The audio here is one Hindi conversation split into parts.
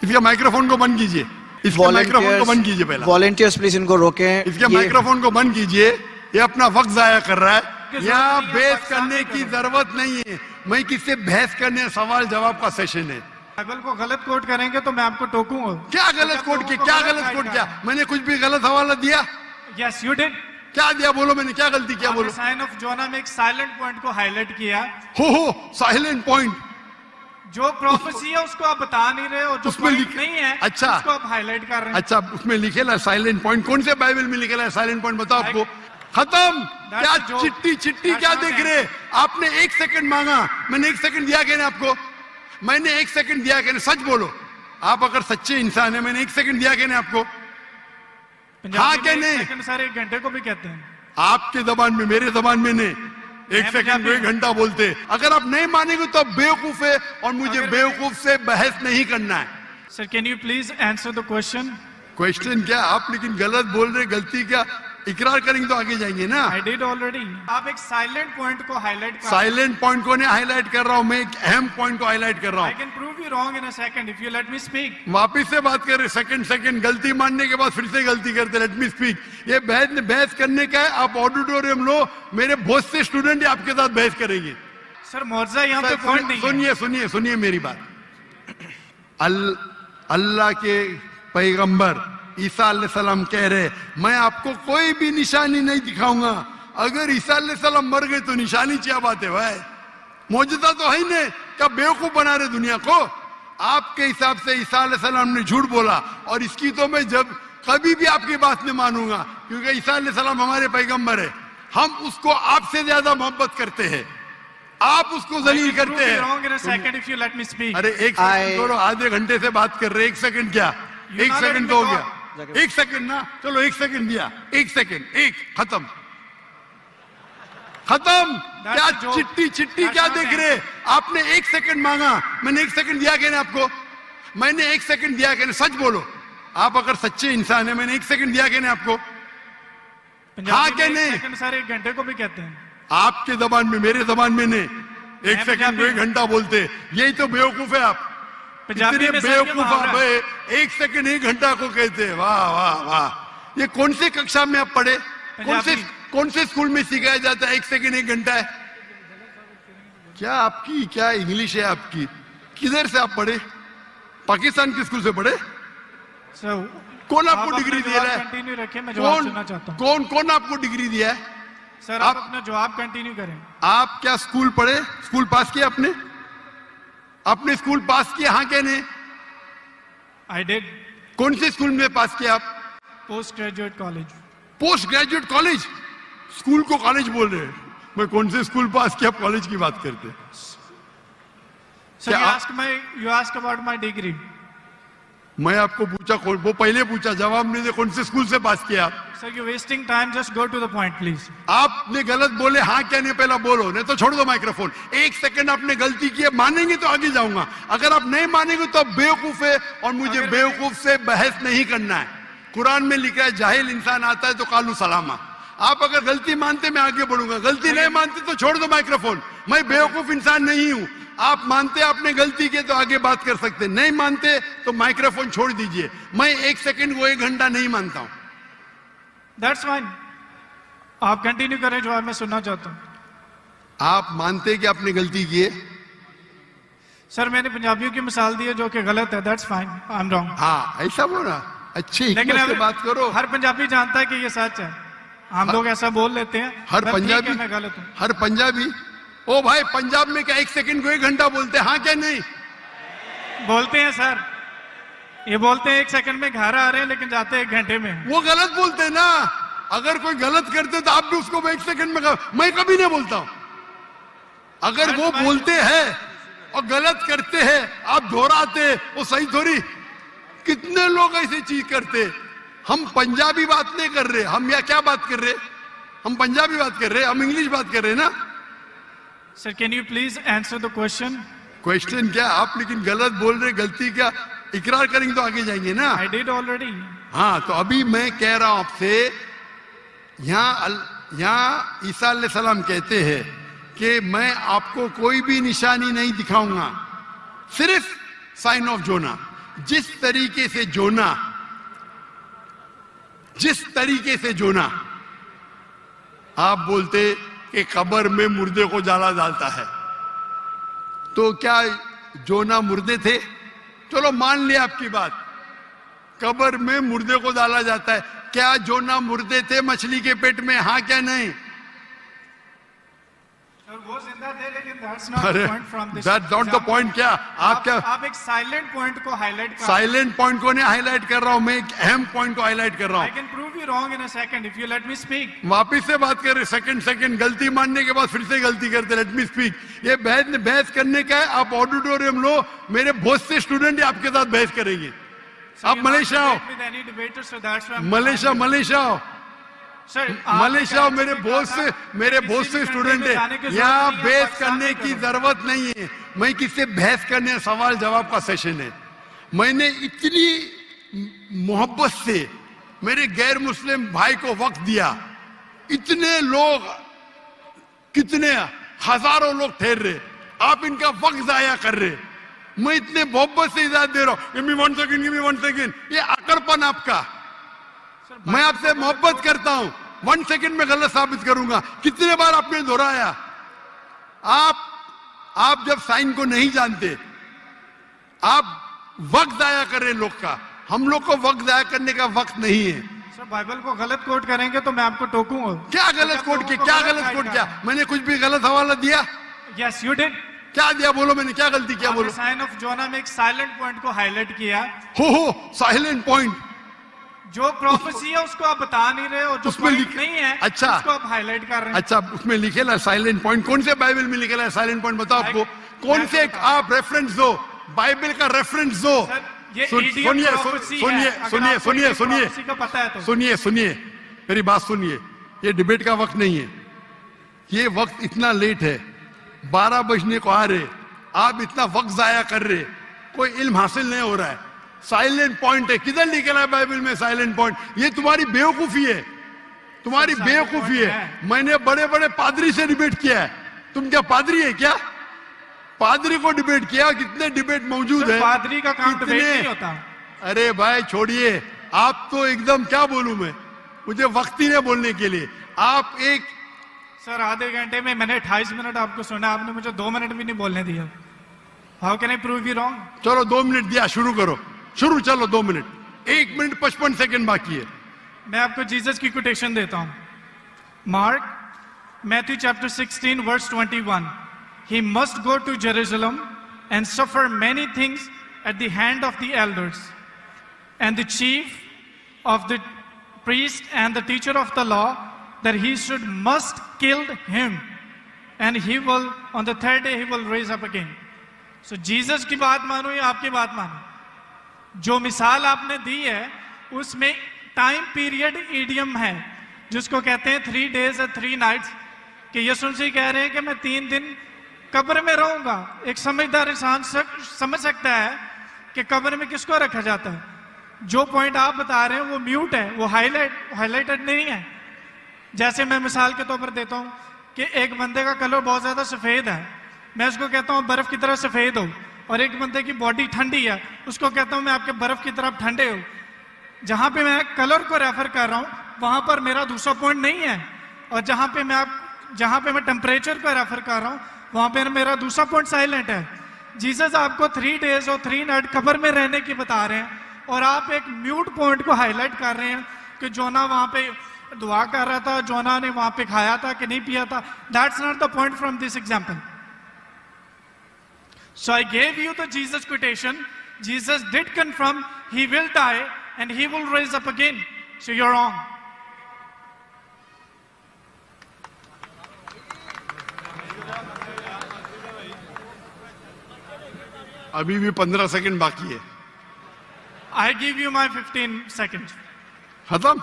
इसके माइक्रोफोन को बंद कीजिए, इसके माइक्रोफोन को बंद कीजिए पहले। वॉलंटियर्स प्लीज इनको रोकें। इसके माइक्रोफोन को बंद कीजिए, ये अपना वक्त जाया कर रहा है। यहाँ बहस करने की जरूरत नहीं है। मैं किससे बहस करने, सवाल जवाब का सेशन है। बाइबल को गलत कोट करेंगे तो मैं आपको टोकूंगा। क्या गलत कोट किया? क्या गलत कोट किया? मैंने कुछ भी गलत हवाला दिया? Yes you did. क्या दिया? बोलो, मैंने क्या गलती किया? बोलो। साइन ऑफ जोना में एक साइलेंट पॉइंट को हाईलाइट किया। हो साइलेंट पॉइंट, जो प्रोफेसी है उसको आप बता नहीं रहे और जो उसमें पॉइंट नहीं है अच्छा उसको आप हाईलाइट कर रहे हैं। अच्छा, उसमें लिखेला साइलेंट पॉइंट। कौन से बाइबल में लिखेला है साइलेंट पॉइंट? बताओ आपको। खत्म। क्या चिट्ठी चिट्ठी क्या देख रहे? आपने 1 सेकंड मांगा, मैंने 1 सेकंड दिया क्या? आपको मैंने 1 सेकंड दिया क्या? सच बोलो, आप अगर सच्चे इंसान है, मैंने 1 सेकंड दिया क्या आपको? हाँ क्या नहीं? सर 1 घंटे को भी कहते हैं आपके जबान में, मेरे जबान में नहीं। 1 सेकंड को 1 घंटा बोलते। अगर आप नहीं मानेंगे तो आप बेवकूफ है, और मुझे बेवकूफ से बहस नहीं करना है। Sir can you please answer the question? Question क्या? आप लेकिन गलत बोल रहे। गलती क्या? इकरार करेंगे तो आगे जाएंगे ना। I did already. आप एक साइलेंट पॉइंट को हाईलाइट कर। साइलेंट पॉइंट को नहीं हाईलाइट कर रहा हूं, मैं एक अहम पॉइंट को हाईलाइट कर रहा हूं। I can prove you wrong in a second if you let me speak. वापिस से बात कर रहे, सेकंड गलती मानने के बाद फिर से गलती करते। Let me speak. ये बहस करने का है। आप ऑडिटोरियम लो, मेरे बहुत से स्टूडेंट आपके साथ बहस करेंगे। सर मुआवजा यहाँ पे पॉइंट नहीं है। सुनिए सुनिए सुनिए मेरी बात। अल्लाह के पैगंबर ईसा अलैहिस्सलाम कह रहे, मैं आपको कोई भी निशानी नहीं दिखाऊंगा। अगर ईसा अलैहिस्सलाम मर गए तो निशानी क्या बात है भाई? मौजूदा तो है ही नहीं। क्या बेवकूफ बना रहे दुनिया को? आपके हिसाब से ईसा अलैहिस्सलाम ने झूठ बोला, और इसकी तो मैं जब कभी भी आपकी बात नहीं मानूंगा, क्योंकि ईसा अलैहिस्सलाम हमारे पैगंबर है। हम उसको आपसे ज्यादा मोहब्बत करते हैं, आप उसको जलील करते हैं। अरे 1 सेकंड छोड़ो, आधे घंटे से बात कर रहे। 1 सेकंड क्या? 1 सेकंड तो हो गया। 1 सेकंड ना, चलो 1 सेकंड दिया। 1 सेकंड, खत्म। क्या चिट्ठी चिट्ठी क्या देख रहे? आपने 1 सेकंड मांगा, मैंने 1 सेकंड दिया क्या? आपको मैंने 1 सेकंड दिया क्या? सच बोलो, आप अगर सच्चे इंसान है, मैंने 1 सेकंड दिया क्या आपको? हाँ क्या नहीं? सर 1 घंटे को भी कहते हैं। आपके जबान में, मेरे जबान में नहीं। 1 सेकंड को 1 घंटा बोलते। यही तो बेवकूफ है आप। इतने बेवकूफ आप है, 1 सेकंड 1 घंटा को कहते हैं। वाह वाह वाह। ये कौन से कक्षा में आप पढ़े? कौन से स्कूल में सिखाया जाता है 1 सेकंड 1 घंटा है? क्या आपकी क्या इंग्लिश है आपकी? किधर से आप पढ़े? पाकिस्तान के स्कूल से पढ़े? कौन आपको डिग्री दिया है? कंटिन्यू रखें, मैं जवाब सुनना चाहता हूं। कौन आपको डिग्री दिया है? सर आप अपना जवाब कंटिन्यू करें। आप क्या स्कूल पढ़े? स्कूल पास किया आपने? आपने स्कूल पास किया? हाँ क्या नहीं? I did. कौन से स्कूल में पास किया आप? Post graduate college. Post graduate college? School को कॉलेज बोल रहे हैं। मैं कौन से स्कूल पास किया, कॉलेज की बात करते। Sir you ask about my degree. मैं आपको पूछा, वो पहले पूछा, जवाब नहीं दे। कौन से स्कूल से पास किया आप? Sir you wasting time, just go to the point please. आपने गलत बोले, हाँ क्या नहीं पहला बोलो, नहीं तो छोड़ दो माइक्रोफोन। 1 सेकंड आपने गलती की है, मानेंगे तो आगे जाऊंगा। अगर आप नहीं मानेंगे तो आप बेवकूफ है, और मुझे बेवकूफ से बहस नहीं करना है। कुरान में लिखा है, जाहिल इंसान आता है तो कालू सलामा। आप अगर गलती मानते मैं आगे बढ़ूंगा, गलती नहीं मानते तो छोड़ दो माइक्रोफोन। मैं बेवकूफ इंसान नहीं हूं। आप मानते आपने गलती की तो आगे बात कर सकते, नहीं मानते तो माइक्रोफोन छोड़ दीजिए। मैं 1 सेकंड को 1 घंटा नहीं मानता हूं। दैट्स फाइन, आप कंटिन्यू करें, जो मैं सुनना चाहता हूं। आप मानते कि आपने गलती की है? सर मैंने पंजाबियों की मिसाल दी है जो कि गलत है। That's fine, I am wrong. हाँ ऐसा बोला, अच्छी लेकिन से बात करो। हर पंजाबी जानता है कि ये सच है। हम लोग ऐसा बोल लेते हैं। हर पंजाबी, मैं गलत हूं। हर पंजाबी। ओ भाई, पंजाब में क्या 1 सेकंड को 1 घंटा बोलते हैं? हाँ क्या नहीं? बोलते हैं सर, ये बोलते हैं 1 सेकंड में घर आ रहे हैं, लेकिन जाते हैं 1 घंटे में। वो गलत बोलते हैं ना। अगर कोई गलत करते तो आप भी उसको 1 सेकंड में मैं कभी नहीं बोलता हूं। अगर वो बोलते हैं और गलत करते हैं, आप दोहराते, वो सही थोड़ी। कितने लोग ऐसी चीज करते। हम पंजाबी बात नहीं कर रहे, हम क्या बात कर रहे? हम पंजाबी बात कर रहे, हम इंग्लिश बात कर रहे ना। Sir can you please answer the question? Question क्या? आप लेकिन गलत बोल रहे। गलती क्या? इकरार करेंगे तो आगे जाएंगे ना। I did already. हाँ तो अभी मैं कह रहा हूं आपसे, यहाँ ईसा अलैहिस्सलाम कहते हैं कि मैं आपको कोई भी निशानी नहीं दिखाऊंगा, सिर्फ साइन ऑफ जोना। जिस तरीके से जोना आप बोलते कि कब्र में मुर्दे को जाला डालता है, तो क्या जोना मुर्दे थे? चलो मान लिया आपकी बात, कब्र में मुर्दे को डाला जाता है। क्या जोना मुर्दे थे मछली के पेट में? हाँ क्या नहीं? वो जिंदा थे, लेकिन that's not अरे the point from this that's not the example. point। क्या आप क्या आप एक साइलेंट पॉइंट को हाईलाइट कर साइलेंट पॉइंट को नहीं हाईलाइट कर रहा हूं, मैं एक अहम पॉइंट को हाईलाइट कर रहा I हूं। can prove you wrong in a second if you let me speak. वापिस से बात कर रहे, सेकंड गलती मानने के बाद फिर से गलती करते। Let me speak. ये बहस करने का है, आप ऑडिटोरियम लो, मेरे बहुत से स्टूडेंट आपके साथ बहस करेंगे। So आप you're not मलेशिया आओ, debate with any debater, so that's why I'm Malaysia आओ, Sir, आप मलेशिया एक मेरे country बहुत में से किसी भी स्टूडेंट country में जाने की है। जरूरत यहाँ नहीं है, बहस पाकिस्तान करने में की करो। जरूरत नहीं है। मैं किससे बहस करने, सवाल जवाब का सेशन है। मैंने इतनी मोहब्बत से मेरे गैर मुस्लिम भाई को वक्त दिया, इतने लोग, कितने हजारों लोग ठहर रहे, आप इनका वक्त जाया कर रहे। मैं इतने मोहब्बत से इजाजत दे रहा हूं, गिव मी वन सेकंड। ये अकड़पन आपका। मैं आपसे मोहब्बत करता हूं, 1 सेकंड में गलत साबित करूंगा। कितने बार आपने दोहराया। आप जब साइन को नहीं जानते, आप वक्त जाया कर रहे लोग का। हम लोग को वक्त जाया करने का वक्त नहीं है। सर बाइबल को गलत कोट करेंगे तो मैं आपको टोकूंगा। क्या गलत कोट किया? क्या गलत कोट किया? मैंने कुछ भी गलत हवाला दिया? Yes you did. क्या दिया? बोलो, मैंने क्या गलती किया? बोलो। साइन ऑफ जोना में एक साइलेंट पॉइंट को हाईलाइट किया। हो साइलेंट पॉइंट। जो प्रोफेसी है उसको आप बता नहीं रहे, और जो उसमें पॉइंट नहीं है अच्छा, उसको आप हाईलाइट कर रहे हैं। अच्छा, उसमें लिखेला साइलेंट पॉइंट। कौन से बाइबल में लिखेला है साइलेंट पॉइंट? बताओ आपको कौन से आप रेफरेंस दो, बाइबल का रेफरेंस दो। सुनिए, मेरी बात सुनिए। ये डिबेट का वक्त नहीं है, ये वक्त इतना लेट है, 12 बजने को आ रहे, आप इतना वक्त जाया कर रहे, कोई इल्म हासिल नहीं हो रहा है। साइलेंट पॉइंट है, किधर लिखा है बाइबल में साइलेंट पॉइंट? ये तुम्हारी बेवकूफी है, तुम्हारी बेवकूफी है। मैंने बड़े बड़े पादरी से डिबेट किया है। तुम क्या पादरी है क्या? पादरी को डिबेट किया, कितने डिबेट मौजूद है। पादरी का काम डिबेट नहीं होता। अरे भाई छोड़िए, आप तो एकदम, क्या बोलूं मैं, मुझे वक्त ही नहीं बोलने के लिए। आप एक सर आधे घंटे में मैंने 28 मिनट आपको सुना, आपने मुझे 2 मिनट भी नहीं बोलने दिया। How can I prove you wrong? चलो 2 मिनट दिया, शुरू करो, शुरू। चलो 2 मिनट, 1 मिनट 55 सेकंड बाकी है। मैं आपको जीसस की कोटेशन देता हूं। Mark Matthew chapter 16 verse 21। He must go to Jerusalem and suffer many things at the hand of the elders and the chief of the priest and the teacher of the law, that he must kill him, and he will on the 3rd day he will raise up again. So Jesus की बात मानो या आपकी बात मानो, जो मिसाल आपने दी है उसमें टाइम पीरियड ईडियम है, जिसको कहते हैं 3 days और 3 nights। कि यीशु मसीह कह रहे हैं कि मैं 3 दिन कब्र में रहूंगा। एक समझदार इंसान समझ सकता है कि कब्र में किसको रखा जाता है। जो पॉइंट आप बता रहे हैं वो म्यूट है, वो हाईलाइटेड नहीं है। जैसे मैं मिसाल के तौर पर देता हूं कि एक बंदे का कलर बहुत ज्यादा सफेद है, मैं उसको कहता हूं बर्फ की तरह सफेद हो, और एक बंदे की बॉडी ठंडी है, उसको कहता हूं मैं आपके बर्फ की तरफ ठंडे हो। जहां पे मैं कलर को रेफर कर रहा हूं वहां पर मेरा दूसरा पॉइंट नहीं है, और जहां पे मैं टेम्परेचर को रेफर कर रहा हूं वहां पे मेरा दूसरा पॉइंट साइलेंट है। जीसस आपको 3 days और 3 nights कब्र में रहने की बता रहे हैं, और आप एक म्यूट पॉइंट को हाईलाइट कर रहे हैं कि जोना वहां पे दुआ कर रहा था, जोना ने वहां पे खाया था कि नहीं पिया था। That's not the point from this example. So I gave you the Jesus quotation. Jesus did confirm he will die and he will rise up again. So you are wrong. अभी भी 15 सेकंड बाकी है। I give you my 15 second. खत्म?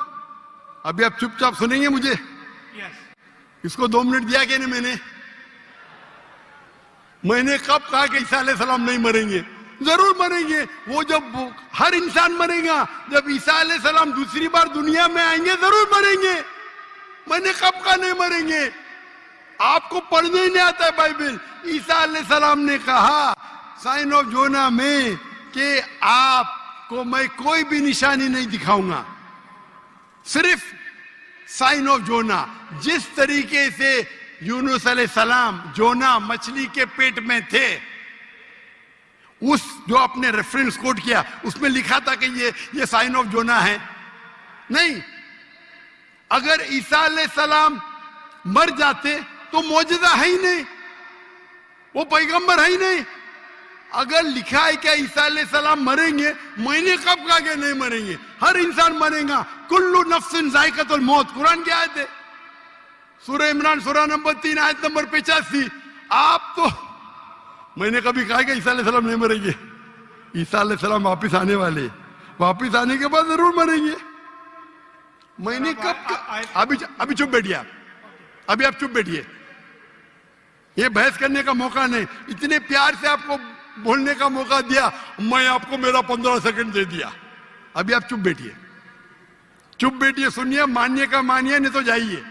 अभी आप चुपचाप सुनेंगे मुझे? यस। इसको 2 मिनट दिया क्या नहीं? मैंने कब कहा कि ईसा अलैहिस्सलाम नहीं मरेंगे? जरूर मरेंगे। वो जब हर इंसान मरेगा, जब ईसा अलैहिस्सलाम दूसरी बार दुनिया में आएंगे जरूर मरेंगे। मैंने कब कहा नहीं मरेंगे? आपको पढ़ने ही नहीं आता है बाइबल। ईसा अलैहिस्सलाम ने कहा साइन ऑफ जोना में कि आपको मैं कोई भी निशानी नहीं दिखाऊंगा, सिर्फ साइन ऑफ जोना। जिस तरीके से यूनुस अलैहिस्सलाम जोना मछली के पेट में थे, उस जो आपने रेफरेंस कोट किया उसमें लिखा था कि ये साइन ऑफ जोना है। नहीं, अगर ईसा अलैहिस्सलाम मर जाते तो मौजूदा है ही नहीं, वो पैगंबर है ही नहीं। अगर लिखा है क्या ईसा अलैहिस्सलाम मरेंगे, मैंने कब कहा कि नहीं मरेंगे? हर इंसान मरेगा। कुल्लु नफ्सिन जायकातुल मौत, कुरान की आयत है, सूरह इमरान सूरह नंबर 3 आयत नंबर 85। आप तो, मैंने कभी कहा कि ईसा अलैहिस्सलाम नहीं मरेंगे? ईसा अलैहिस्सलाम वापिस आने वाले, वापिस आने के बाद जरूर मरेंगे। मैंने कब अभी चुप बैठिए आप, अभी आप चुप बैठिए, ये बहस करने का मौका नहीं। इतने प्यार से आपको बोलने का मौका दिया, मैं आपको मेरा 15 सेकंड दे दिया। अभी आप चुप बैठिए, चुप बैठिए, सुनिए, मानिए का मानिए, नहीं तो जाइए।